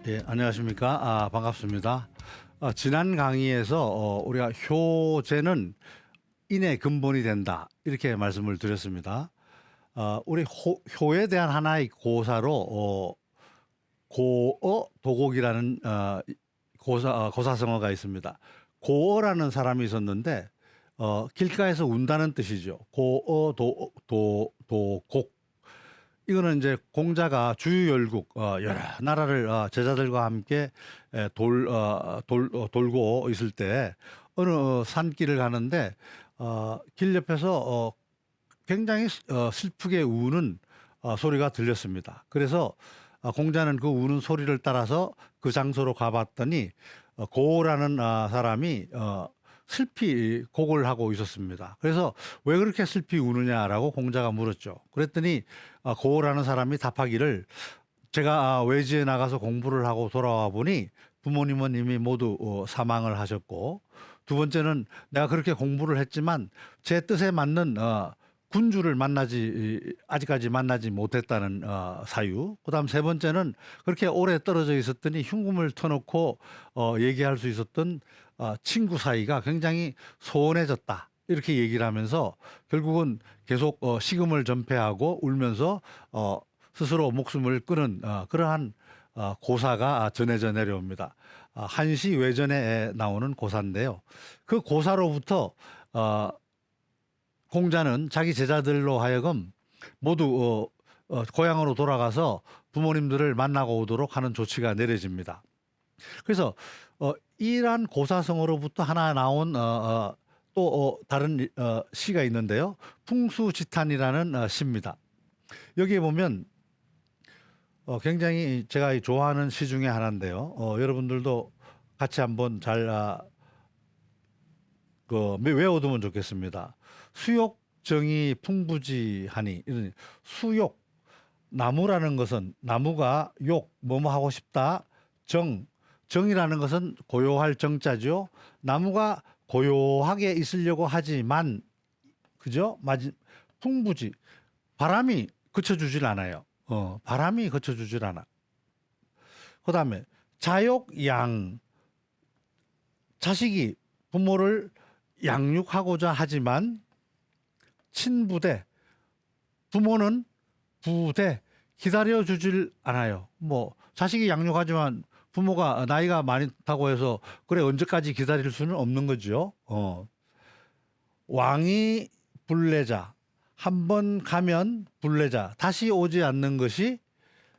예, 안녕하십니까. 반갑습니다. 지난 강의에서 우리가 효제는 인의 근본이 된다. 이렇게 말씀을 드렸습니다. 우리 효에 대한 하나의 고사로 고어 도곡이라는 고사성어가 있습니다. 고어라는 사람이 있었는데 길가에서 운다는 뜻이죠. 고어 도곡. 이거는 이제 공자가 주유열국 여러 나라를 제자들과 함께 돌고 있을 때 어느 산길을 가는데 길 옆에서 굉장히 슬프게 우는 소리가 들렸습니다. 그래서 공자는 그 우는 소리를 따라서 그 장소로 가봤더니 고라는 사람이 슬피 곡을 하고 있었습니다. 그래서 왜 그렇게 슬피 우느냐라고 공자가 물었죠. 그랬더니 고라는 사람이 답하기를 제가 외지에 나가서 공부를 하고 돌아와 보니 부모님은 이미 모두 사망을 하셨고, 두 번째는 내가 그렇게 공부를 했지만 제 뜻에 맞는 군주를 아직까지 만나지 못했다는 사유. 그다음 세 번째는 그렇게 오래 떨어져 있었더니 흉금을 터놓고 얘기할 수 있었던 친구 사이가 굉장히 소원해졌다. 이렇게 얘기를 하면서 결국은 계속 식음을 전폐하고 울면서 스스로 목숨을 끊은 그러한 고사가 전해져 내려옵니다. 한시 외전에 나오는 고사인데요. 그 고사로부터 공자는 자기 제자들로 하여금 모두 고향으로 돌아가서 부모님들을 만나고 오도록 하는 조치가 내려집니다. 그래서 이러한 고사성어로부터 하나 나온 또 다른 시가 있는데요. 풍수지탄이라는 시입니다. 여기에 보면 굉장히 제가 좋아하는 시 중에 하나인데요. 여러분들도 같이 한번 잘 외워두면 좋겠습니다. 수욕정이 풍부지하니. 이런 수욕, 나무라는 것은 나무가 뭐뭐 하고 싶다. 정이라는 것은 고요할 정자죠. 나무가 고요하게 있으려고 하지만, 그죠? 풍부지, 바람이 그쳐주질 않아요. 바람이 그쳐주질 않아. 그 다음에 자욕양, 자식이 부모를 양육하고자 하지만 친부대, 부모는 부대 기다려주질 않아요. 뭐 자식이 양육하지만 부모가 나이가 많다고 해서 그래 언제까지 기다릴 수는 없는 거죠. 왕이 불례자, 한 번 가면 불례자, 다시 오지 않는 것이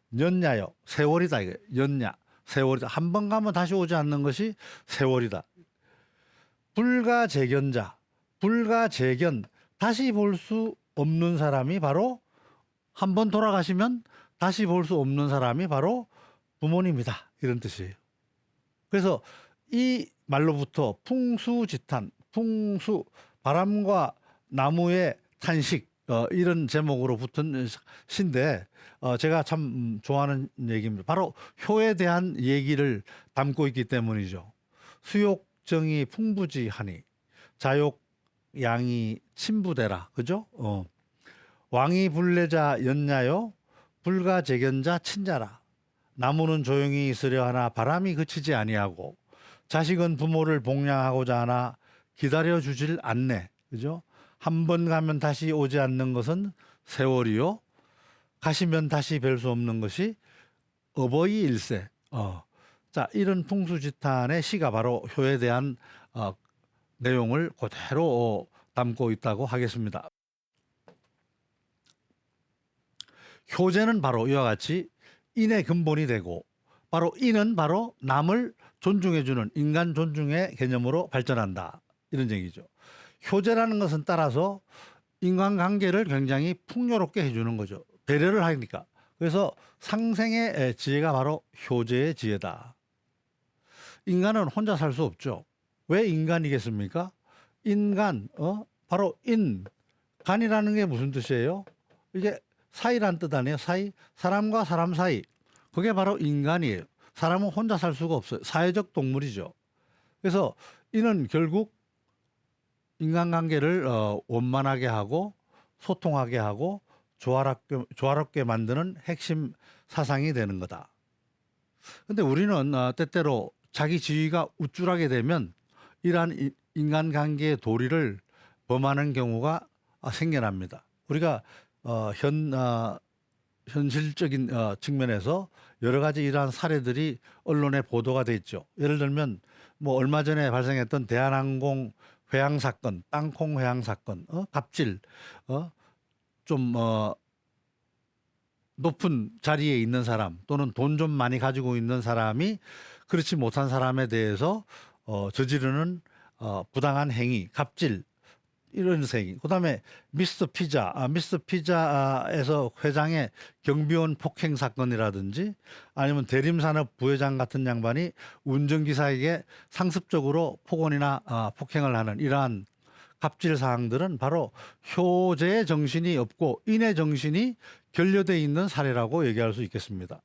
년야요. 세월이다. 이게 년야, 세월이다. 한 번 가면 다시 오지 않는 것이 세월이다. 불가재견자, 불가재견, 다시 볼 수 없는 사람이 바로, 한 번 돌아가시면 다시 볼 수 없는 사람이 바로 부모님이다. 이런 뜻이에요. 그래서 이 말로부터 풍수지탄, 풍수, 바람과 나무의 탄식, 이런 제목으로 붙은 시인데 제가 참 좋아하는 얘기입니다. 바로 효에 대한 얘기를 담고 있기 때문이죠. 수욕정이 풍부지하니 자욕양이 친부되라. 그죠? 왕이 불례자 연냐요, 불가재견자 친자라. 나무는 조용히 있으려 하나 바람이 그치지 아니하고, 자식은 부모를 복양하고자 하나 기다려 주질 않네. 그죠? 한 번 가면 다시 오지 않는 것은 세월이요, 가시면 다시 뵐 수 없는 것이 어버이 일세. 자, 이런 풍수지탄의 시가 바로 효에 대한 내용을 그대로 담고 있다고 하겠습니다. 효제는 바로 이와 같이 인의 근본이 되고, 바로 인은 바로 남을 존중해주는 인간 존중의 개념으로 발전한다. 이런 얘기죠. 효제라는 것은 따라서 인간관계를 굉장히 풍요롭게 해주는 거죠. 배려를 하니까. 그래서 상생의 지혜가 바로 효제의 지혜다. 인간은 혼자 살 수 없죠. 왜 인간이겠습니까? 인간, 바로 간이라는 게 무슨 뜻이에요? 이게 사이란 뜻 아니에요? 사이? 사람과 사람 사이. 그게 바로 인간이에요. 사람은 혼자 살 수가 없어요. 사회적 동물이죠. 그래서 이는 결국 인간관계를 원만하게 하고 소통하게 하고 조화롭게 만드는 핵심 사상이 되는 거다. 근데 우리는 때때로 자기 지위가 우쭐하게 되면 이러한 인간관계의 도리를 범하는 경우가 생겨납니다. 우리가 현실적인 측면에서 여러 가지 이러한 사례들이 언론에 보도가 돼 있죠. 예를 들면 뭐 얼마 전에 발생했던 대한항공 회항 사건, 땅콩 회항 사건, 갑질, 좀 높은 자리에 있는 사람 또는 돈 좀 많이 가지고 있는 사람이 그렇지 못한 사람에 대해서 저지르는 부당한 행위, 갑질 이런 행위. 그다음에 미스터 피자에서 회장의 경비원 폭행 사건이라든지 아니면 대림산업 부회장 같은 양반이 운전기사에게 상습적으로 폭언이나 폭행을 하는 이러한 갑질 사항들은 바로 효제의 정신이 없고 인의 정신이 결여되어 있는 사례라고 얘기할 수 있겠습니다.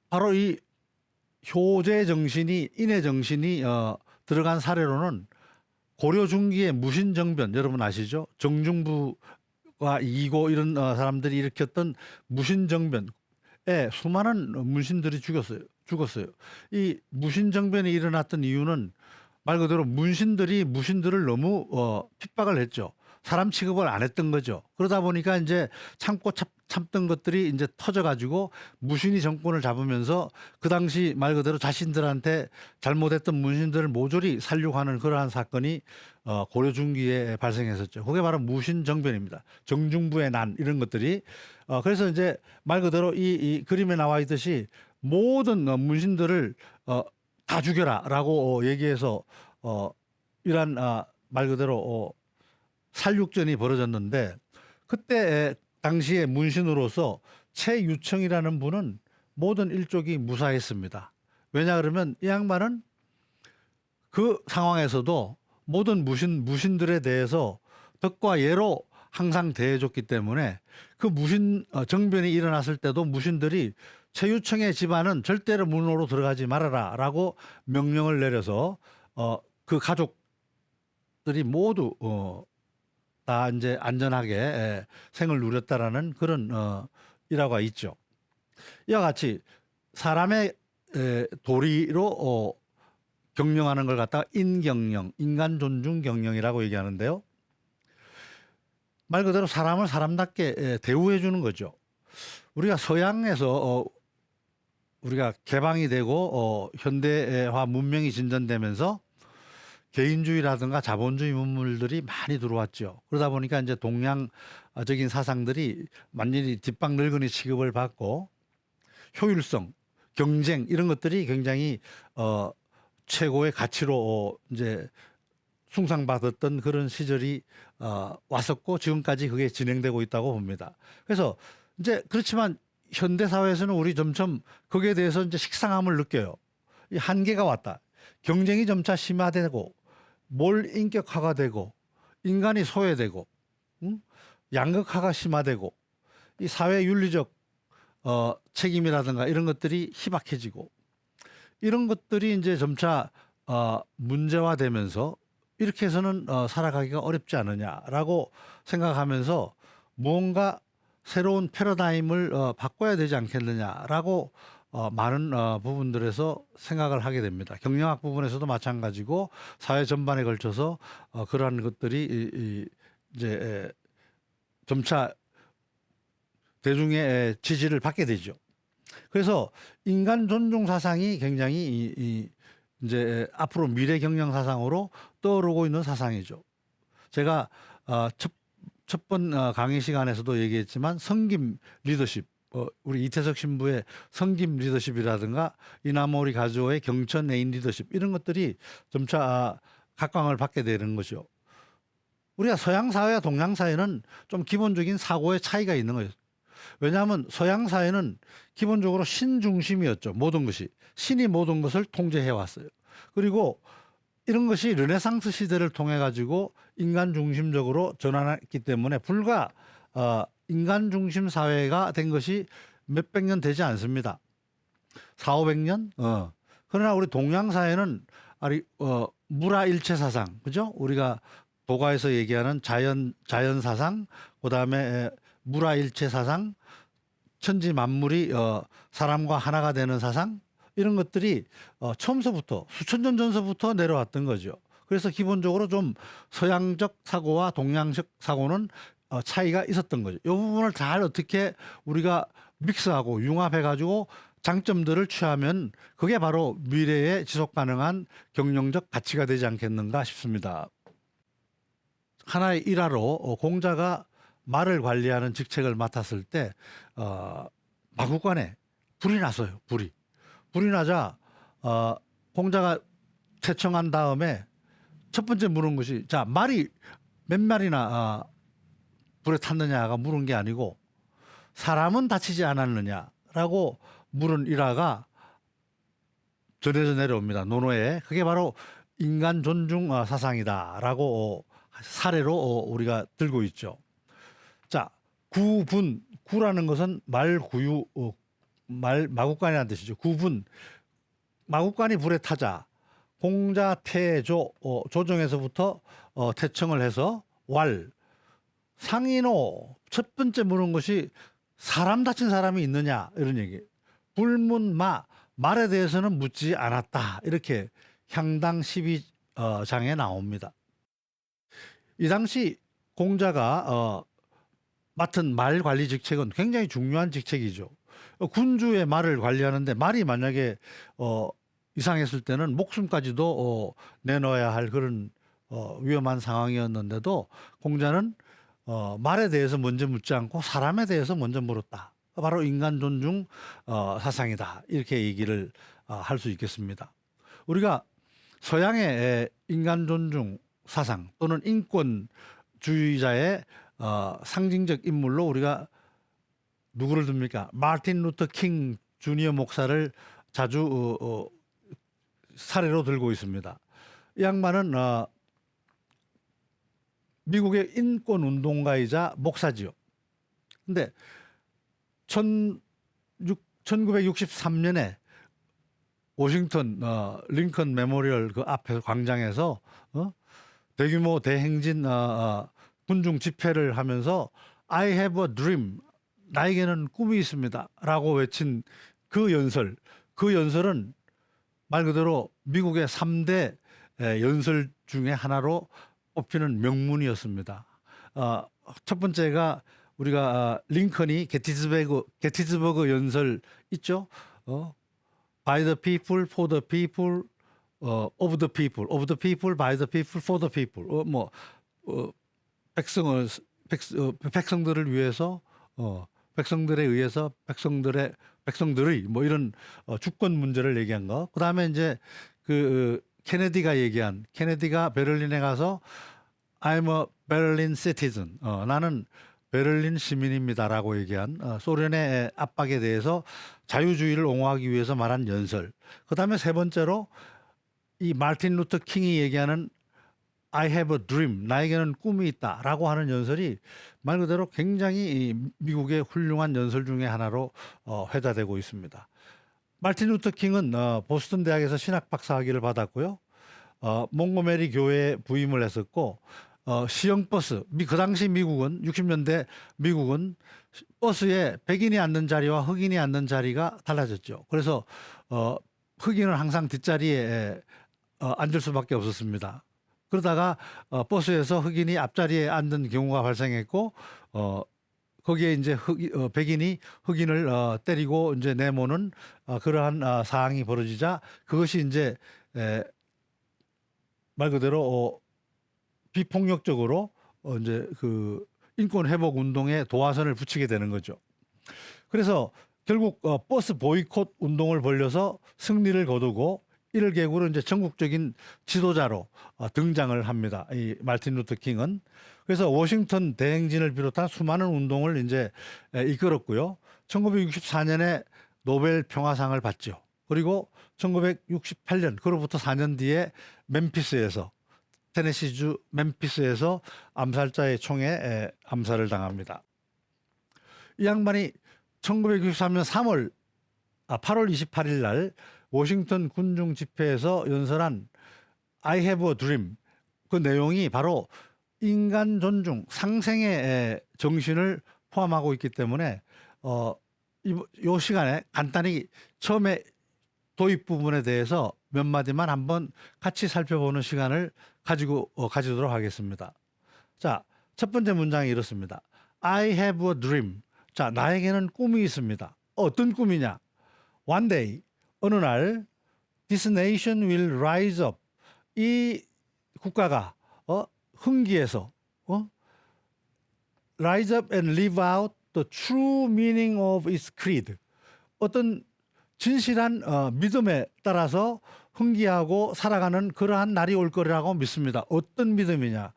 바로 이 효제 정신이 인의 정신이 들어간 사례로는 고려 중기의 무신정변 여러분 아시죠? 정중부가 이기고 이런 사람들이 일으켰던 무신정변에 수많은 문신들이 죽었어요. 이 무신정변이 일어났던 이유는 말 그대로 무신들이 너무 핍박을 했죠. 사람 취급을 안 했던 거죠. 그러다 보니까 이제 참던 것들이 이제 터져가지고 무신이 정권을 잡으면서 그 당시 말 그대로 자신들한테 잘못했던 문신들을 모조리 살려하는 그러한 사건이 고려 중기에 발생했었죠. 그게 바로 무신정변입니다. 정중부의 난 이런 것들이 그래서 이제 말 그대로 이 그림에 나와 있듯이 모든 문신들을 다 죽여라라고 얘기해서 이러한 말 그대로 살육전이 벌어졌는데 그때 당시에 문신으로서 최유청이라는 분은 모든 일족이 무사했습니다. 왜냐 그러면 이 양반은 그 상황에서도 모든 무신들에 대해서 덕과 예로 항상 대해줬기 때문에 그 무신 정변이 일어났을 때도 무신들이 최유청의 집안은 절대로 문으로 들어가지 말아라라고 명령을 내려서 그 가족들이 모두 다 이제 안전하게 생을 누렸다라는 그런 일화가 있죠. 이와 같이 사람의 도리로 경영하는 걸 갖다가 인경영, 인간 존중 경영이라고 얘기하는데요. 말 그대로 사람을 사람답게 대우해 주는 거죠. 우리가 서양에서 우리가 개방이 되고 현대화 문명이 진전되면서 개인주의라든가 자본주의 문물들이 많이 들어왔죠. 그러다 보니까 이제 동양적인 사상들이 완전히 뒷방 늙은이 취급을 받고 효율성, 경쟁 이런 것들이 굉장히 최고의 가치로 이제 숭상받았던 그런 시절이 왔었고 지금까지 그게 진행되고 있다고 봅니다. 그래서 이제 그렇지만 현대 사회에서는 우리 점점 거기에 대해서 이제 식상함을 느껴요. 이 한계가 왔다. 경쟁이 점차 심화되고 몰인격화가 되고 인간이 소외되고 양극화가 심화되고 이 사회 윤리적 책임이라든가 이런 것들이 희박해지고 이런 것들이 이제 점차 문제화되면서 이렇게 해서는 살아가기가 어렵지 않느냐라고 생각하면서 무언가 새로운 패러다임을 바꿔야 되지 않겠느냐라고 많은 부분들에서 생각을 하게 됩니다. 경영학 부분에서도 마찬가지고 사회 전반에 걸쳐서 그러한 것들이 이제 점차 대중의 지지를 받게 되죠. 그래서 인간 존중 사상이 굉장히 이제 앞으로 미래 경영 사상으로 떠오르고 있는 사상이죠. 제가 첫 번 강의 시간에서도 얘기했지만 성김 리더십, 우리 이태석 신부의 성김 리더십이라든가 이나모리 가조의 경천 애인 리더십 이런 것들이 점차 각광을 받게 되는 거죠. 우리가 서양 사회와 동양 사회는 좀 기본적인 사고의 차이가 있는 거예요. 왜냐하면 서양 사회는 기본적으로 신 중심이었죠. 모든 것이 신이 모든 것을 통제해 왔어요. 그리고 이런 것이 르네상스 시대를 통해 가지고 인간 중심적으로 전환했기 때문에 불과 인간 중심 사회가 된 것이 몇백 년 되지 않습니다. 400~500년? 그러나 우리 동양 사회는 무라일체 사상, 그죠? 우리가 도가에서 얘기하는 자연 사상, 그다음에 무라일체 사상, 천지 만물이 사람과 하나가 되는 사상, 이런 것들이 처음서부터 수천 년 전서부터 내려왔던 거죠. 그래서 기본적으로 좀 서양적 사고와 동양적 사고는 차이가 있었던 거죠. 이 부분을 잘 어떻게 우리가 믹스하고 융합해 가지고 장점들을 취하면 그게 바로 미래의 지속 가능한 경영적 가치가 되지 않겠는가 싶습니다. 하나의 일화로 공자가 말을 관리하는 직책을 맡았을 때 마국간에 불이 났어요. 불이 나자 공자가 채청한 다음에 첫 번째 물은 것이, 자, 말이 몇 마리나 불에 탔느냐가 물은 게 아니고 사람은 다치지 않았느냐라고 물은 일화가 전해져 내려옵니다. 논어에. 그게 바로 인간 존중 사상이다라고 사례로 우리가 들고 있죠. 자, 구라는 것은 말구유, 마국간이라는 뜻이죠. 구분, 마국간이 불에 타자 공자 태조, 조정에서부터 태청을 해서 상인호, 첫 번째 물은 것이 사람 다친 사람이 있느냐, 이런 얘기. 불문마, 말에 대해서는 묻지 않았다, 이렇게 향당 12장에 나옵니다. 이 당시 공자가 맡은 말 관리 직책은 굉장히 중요한 직책이죠. 군주의 말을 관리하는데 말이 만약에 이상했을 때는 목숨까지도 내놓아야 할 그런 위험한 상황이었는데도 공자는 말에 대해서 먼저 묻지 않고 사람에 대해서 먼저 물었다. 바로 인간 존중 사상이다, 이렇게 얘기를 할 수 있겠습니다. 우리가 서양의 인간 존중 사상 또는 인권주의자의 상징적 인물로 우리가 누구를 듭니까? 마틴 루터 킹 주니어 목사를 자주 사례로 들고 있습니다. 이 양반은 미국의 인권 운동가이자 목사지요. 근데 1963년에 워싱턴 링컨 메모리얼 그 앞에 광장에서 대규모 대행진 군중 집회를 하면서 I have a dream, 나에게는 꿈이 있습니다 라고 외친 그 연설은 말 그대로 미국의 3대 연설 중에 하나로 뽑히는 명문이었습니다. 첫 번째가 우리가 링컨이 게티즈버그 연설 있죠. By the people, for the people, of the people, by the people, for the people. 백성들을 위해서, 백성들에 의해서, 백성들의 뭐 이런 주권 문제를 얘기한 거. 그 다음에 이제 케네디가 베를린에 가서 I'm a Berlin citizen. 나는 베를린 시민입니다라고 얘기한 소련의 압박에 대해서 자유주의를 옹호하기 위해서 말한 연설. 그 다음에 세 번째로 이 마틴 루터 킹이 얘기하는 I have a dream, 나에게는 꿈이 있다라고 하는 연설이 말 그대로 굉장히 미국의 훌륭한 연설 중에 하나로 회자되고 있습니다. 마틴 루터 킹은 보스턴 대학에서 신학 박사학위를 받았고요. 몽고메리 교회에 부임을 했었고 시형버스, 그 당시 미국은 60년대 미국은 버스에 백인이 앉는 자리와 흑인이 앉는 자리가 달라졌죠. 그래서 흑인은 항상 뒷자리에 앉을 수밖에 없었습니다. 그러다가 버스에서 흑인이 앞자리에 앉는 경우가 발생했고 거기에 이제 백인이 흑인을 때리고 이제 내모는 그러한 사항이 벌어지자 그것이 이제 말 그대로 비폭력적으로 이제 그 인권 회복 운동에 도화선을 붙이게 되는 거죠. 그래서 결국 버스 보이콧 운동을 벌려서 승리를 거두고 이를 계기로 이제 전국적인 지도자로 등장을 합니다. 이 마틴 루터 킹은. 그래서 워싱턴 대행진을 비롯한 수많은 운동을 이제 이끌었고요. 1964년에 노벨 평화상을 받죠. 그리고 1968년 그로부터 4년 뒤에 테네시주 멤피스에서 암살자의 총에 암살을 당합니다. 이 양반이 1963년 8월 28일 날 워싱턴 군중 집회에서 연설한 I have a dream, 그 내용이 바로 인간 존중, 상생의 정신을 포함하고 있기 때문에 요 시간에 간단히 처음에 도입 부분에 대해서 몇 마디만 한번 같이 살펴보는 시간을 가지도록 하겠습니다. 자, 첫 번째 문장이 이렇습니다. I have a dream. 자, 나에게는 꿈이 있습니다. 어떤 꿈이냐? One day, 어느 날 this nation will rise up. 이 국가가 흥기에서 rise up and live out the true meaning of its creed. 어떤 진실한 믿음에 따라서 흥기하고 살아가는 그러한 날이 올 거라고 믿습니다. 어떤 믿음이냐?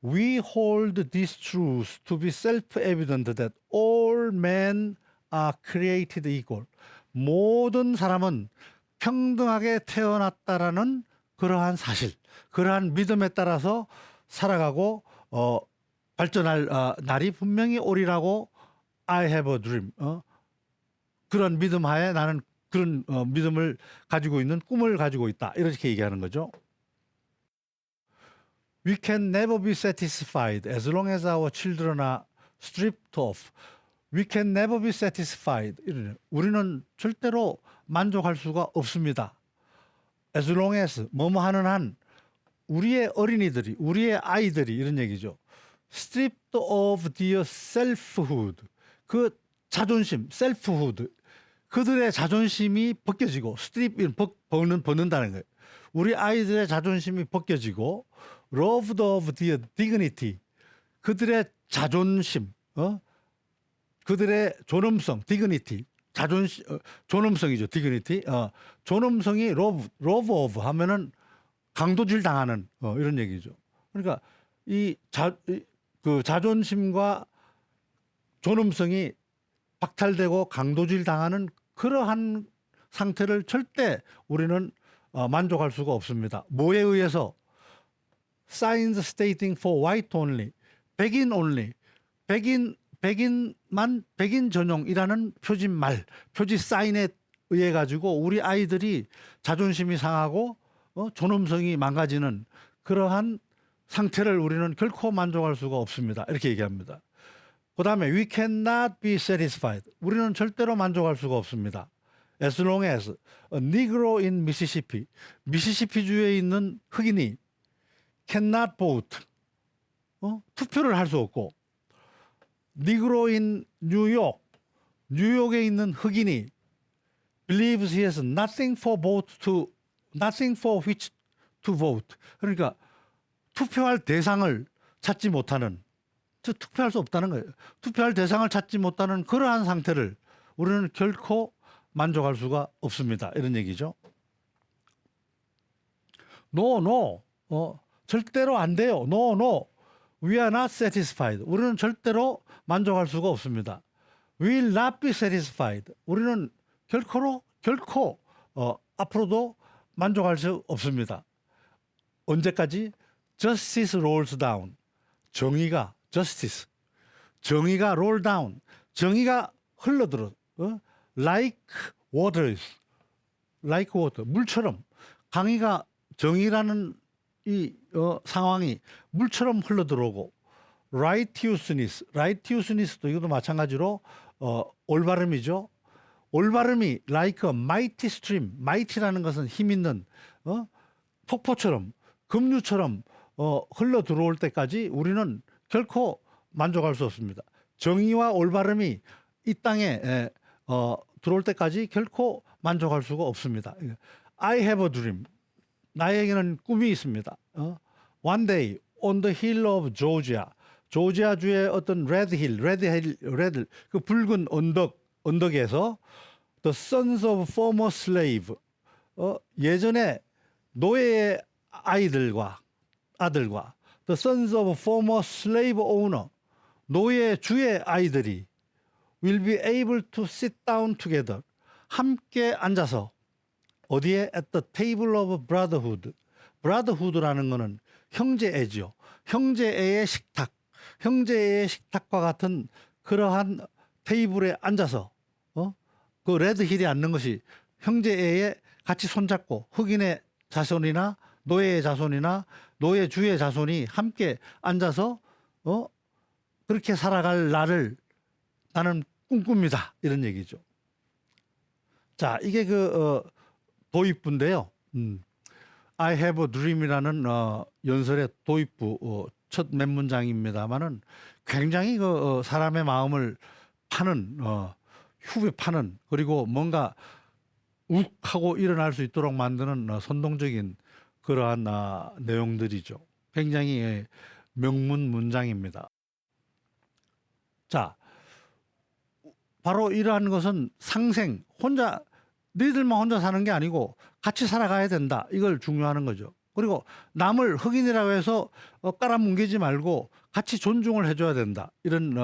We hold these truths to be self-evident that all men are created equal. 모든 사람은 평등하게 태어났다라는 그러한 사실, 그러한 믿음에 따라서 살아가고 발전할 날이 분명히 오리라고 I have a dream. 그런 믿음 하에 나는 그런 믿음을 가지고 있는 꿈을 가지고 있다. 이렇게 얘기하는 거죠. We can never be satisfied as long as our children are stripped off. We can never be satisfied. 우리는 절대로 만족할 수가 없습니다. As long as 뭐뭐 하는 한 우리의 어린이들이, 우리의 아이들이 이런 얘기죠. Stripped of their selfhood. 그 자존심, selfhood. 그들의 자존심이 벗겨지고, strip, 벗는다는 거예요. 우리 아이들의 자존심이 벗겨지고, loved of their dignity. 그들의 자존심, 그들의 존엄성, dignity. 존엄성이죠, dignity. 존엄성이 love of 하면은 강도질 당하는 이런 얘기죠. 그러니까 그 자존심과 존엄성이 박탈되고 강도질 당하는 그러한 상태를 절대 우리는 만족할 수가 없습니다. 뭐에 의해서? Signs stating for white only, 백인 only, 백인만 백인 전용이라는 표지 사인에 의해 가지고 우리 아이들이 자존심이 상하고 존엄성이 망가지는 그러한 상태를 우리는 결코 만족할 수가 없습니다. 이렇게 얘기합니다. 그 다음에 we cannot be satisfied. 우리는 절대로 만족할 수가 없습니다. As long as a Negro in Mississippi, 미시시피주에 있는 흑인이 cannot vote, 투표를 할 수 없고, Negro in New York, 뉴욕에 있는 흑인이 believes he has nothing for which to vote. 그러니까 투표할 대상을 찾지 못하는, 투표할 수 없다는 거예요. 투표할 대상을 찾지 못하는 그러한 상태를 우리는 결코 만족할 수가 없습니다. 이런 얘기죠. No. 절대로 안 돼요. No. We are not satisfied. 우리는 절대로 만족할 수가 없습니다. We will not be satisfied. 우리는 결코 앞으로도 만족할 수 없습니다. 언제까지? Justice rolls down. 정의가 roll down. 정의가 흘러들어. Like water. 물처럼. 정의라는 이 상황이 물처럼 흘러들어오고, righteousness도 이것도 마찬가지로 올바름이죠. 올바름이 like a mighty stream. mighty라는 것은 힘 있는 폭포처럼, 급류처럼 흘러 들어올 때까지 우리는 결코 만족할 수 없습니다. 정의와 올바름이 이 땅에 들어올 때까지 결코 만족할 수가 없습니다. I have a dream. 나에게는 꿈이 있습니다. One day on the hill of Georgia. 조지아주의 어떤 레드 그 붉은 언덕에서 the sons of former slave. 예전에 노예의 아들과 the sons of former slave owner. 노예 주의 아이들이 will be able to sit down together. 함께 앉아서 어디에? At the table of brotherhood. brotherhood라는 것은 형제애지요. 형제애의 식탁과 같은 그러한 테이블에 앉아서 그 레드힐이 앉는 것이 형제애에 같이 손잡고 흑인의 자손이나 노예의 자손이나 노예주의 자손이 함께 앉아서 그렇게 살아갈 날을 나는 꿈꿉니다. 이런 얘기죠. 자, 이게 도입부인데요. I have a dream이라는 연설의 도입부 첫 몇 문장입니다만은 굉장히 사람의 마음을 파는 후벼 파는, 그리고 뭔가 욱 하고 일어날 수 있도록 만드는 선동적인 그러한 내용들이죠. 굉장히 명문 문장입니다. 자, 바로 이러한 것은 상생, 너희들만 혼자 사는 게 아니고 같이 살아가야 된다. 이걸 중요하는 거죠. 그리고 남을 흑인이라고 해서 깔아뭉개지 말고 같이 존중을 해줘야 된다. 이런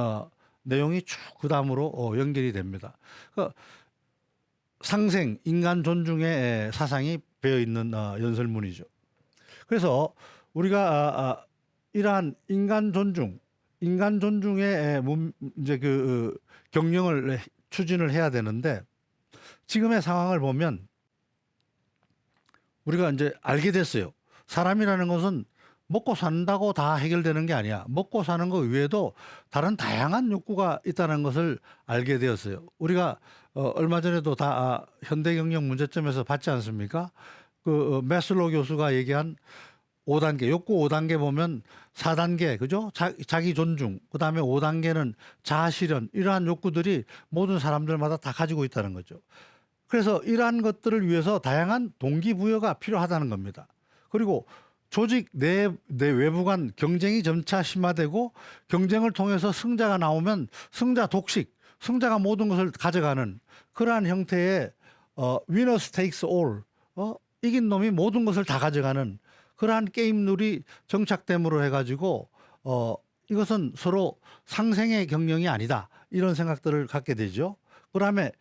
내용이 쭉 그 다음으로 연결이 됩니다. 상생, 인간 존중의 사상이 배어 있는 연설문이죠. 그래서 우리가 이러한 인간 존중의 이제 경영을 추진을 해야 되는데, 지금의 상황을 보면 우리가 이제 알게 됐어요. 사람이라는 것은 먹고 산다고 다 해결되는 게 아니야. 먹고 사는 것 외에도 다른 다양한 욕구가 있다는 것을 알게 되었어요. 우리가 얼마 전에도 다 현대경영 문제점에서 봤지 않습니까? 매슬로우 교수가 얘기한 5단계, 욕구 5단계 보면 4단계, 그죠? 자기 존중, 그 다음에 5단계는 자아 실현, 이러한 욕구들이 모든 사람들마다 다 가지고 있다는 거죠. 그래서 이러한 것들을 위해서 다양한 동기부여가 필요하다는 겁니다. 그리고 조직 내 외부 간 경쟁이 점차 심화되고, 경쟁을 통해서 승자가 나오면 승자 독식, 승자가 모든 것을 가져가는 그러한 형태의 winners takes all, 이긴 놈이 모든 것을 다 가져가는 그러한 게임룰이 정착됨으로 해가지고 이것은 서로 상생의 경영이 아니다, 이런 생각들을 갖게 되죠. 그다음에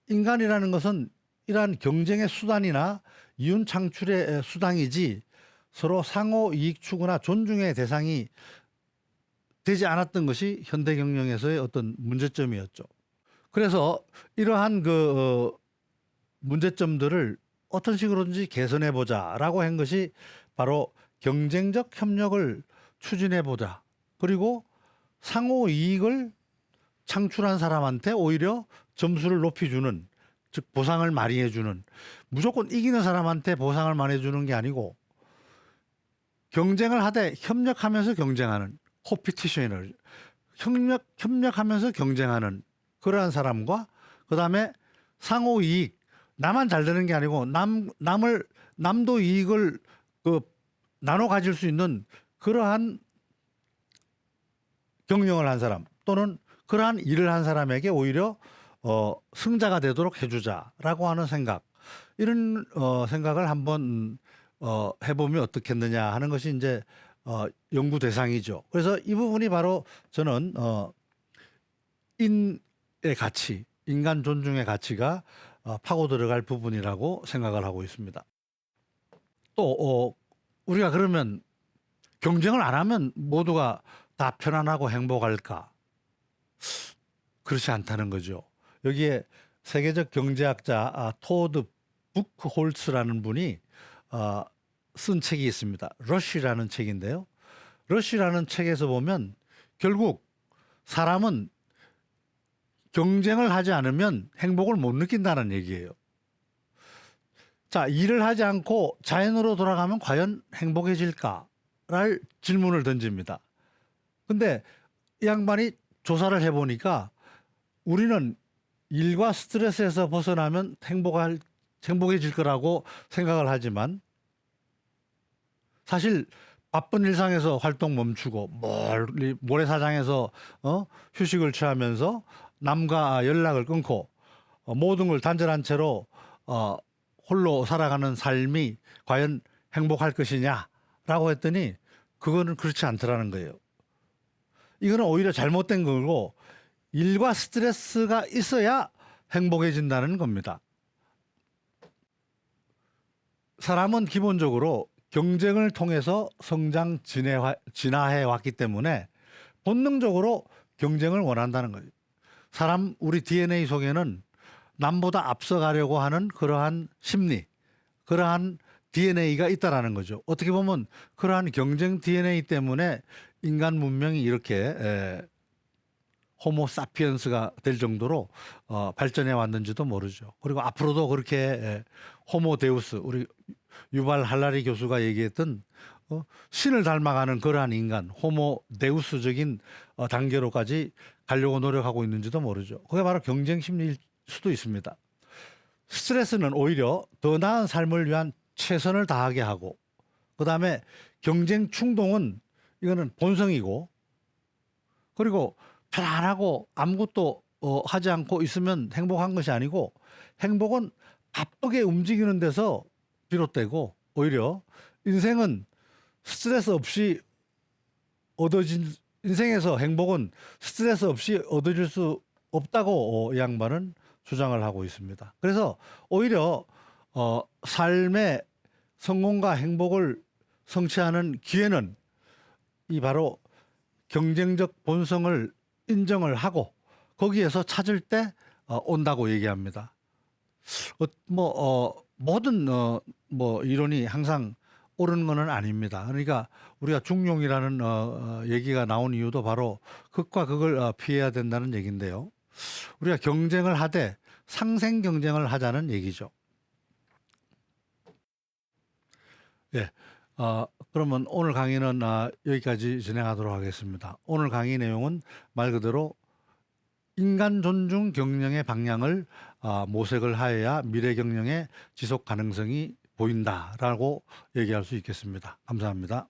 인간이라는 것은 이러한 경쟁의 수단이나 이윤 창출의 수단이지 서로 상호 이익 추구나 존중의 대상이 되지 않았던 것이 현대 경영에서의 어떤 문제점이었죠. 그래서 이러한 문제점들을 어떤 식으로든지 개선해 보자라고 한 것이 바로 경쟁적 협력을 추진해 보자. 그리고 상호 이익을 창출한 사람한테 오히려 점수를 높여주는, 즉 보상을 많이 해주는, 무조건 이기는 사람한테 보상을 많이 해주는 게 아니고 경쟁을 하되 협력하면서 경쟁하는 코피티셔널, 협력하면서 경쟁하는 그러한 사람과, 그 다음에 상호 이익, 나만 잘 되는 게 아니고 남도 이익을 나눠 가질 수 있는 그러한 경영을 한 사람, 또는 그러한 일을 한 사람에게 오히려 승자가 되도록 해주자라고 하는 생각, 이런 생각을 한번 해보면 어떻겠느냐 하는 것이 이제 연구 대상이죠. 그래서 이 부분이 바로 저는 인의 가치, 인간 존중의 가치가 파고 들어갈 부분이라고 생각을 하고 있습니다. 또 우리가 그러면 경쟁을 안 하면 모두가 다 편안하고 행복할까? 그렇지 않다는 거죠. 여기에 세계적 경제학자 토드 부크홀츠라는 분이 쓴 책이 있습니다. 러쉬라는 책인데요. 러쉬라는 책에서 보면 결국 사람은 경쟁을 하지 않으면 행복을 못 느낀다는 얘기예요. 자, 일을 하지 않고 자연으로 돌아가면 과연 행복해질까를 질문을 던집니다. 근데 이 양반이 조사를 해보니까 우리는 일과 스트레스에서 벗어나면 행복해질 거라고 생각을 하지만, 사실 바쁜 일상에서 활동 멈추고 모래사장에서 휴식을 취하면서 남과 연락을 끊고 모든 걸 단절한 채로 홀로 살아가는 삶이 과연 행복할 것이냐라고 했더니 그거는 그렇지 않더라는 거예요. 이거는 오히려 잘못된 거고, 일과 스트레스가 있어야 행복해진다는 겁니다. 사람은 기본적으로 경쟁을 통해서 성장 진화해 왔기 때문에 본능적으로 경쟁을 원한다는 거예요. 우리 DNA 속에는 남보다 앞서가려고 하는 그러한 심리, 그러한 DNA가 있다라는 거죠. 어떻게 보면 그러한 경쟁 DNA 때문에 인간 문명이 이렇게 호모 사피엔스가 될 정도로 발전해 왔는지도 모르죠. 그리고 앞으로도 그렇게 호모 데우스, 우리 유발 할라리 교수가 얘기했던 신을 닮아가는 그러한 인간, 호모 데우스적인 단계로까지 가려고 노력하고 있는지도 모르죠. 그게 바로 경쟁 심리일 수도 있습니다. 스트레스는 오히려 더 나은 삶을 위한 최선을 다하게 하고, 그다음에 경쟁 충동은 이거는 본성이고, 그리고 편안하고 아무것도 하지 않고 있으면 행복한 것이 아니고, 행복은 바쁘게 움직이는 데서 비롯되고, 오히려 인생은 스트레스 없이 인생에서 행복은 스트레스 없이 얻어질 수 없다고 이 양반은 주장을 하고 있습니다. 그래서 오히려 삶의 성공과 행복을 성취하는 기회는 이 바로 경쟁적 본성을 인정을 하고 거기에서 찾을 때 온다고 얘기합니다. 모든 이론이 항상 옳은 것은 아닙니다. 그러니까 우리가 중용이라는 얘기가 나온 이유도 바로 극과 극을 피해야 된다는 얘기인데요. 우리가 경쟁을 하되 상생 경쟁을 하자는 얘기죠. 예. 그러면 오늘 강의는 여기까지 진행하도록 하겠습니다. 오늘 강의 내용은 말 그대로 인간 존중 경영의 방향을 모색을 하여야 미래 경영의 지속 가능성이 보인다라고 얘기할 수 있겠습니다. 감사합니다.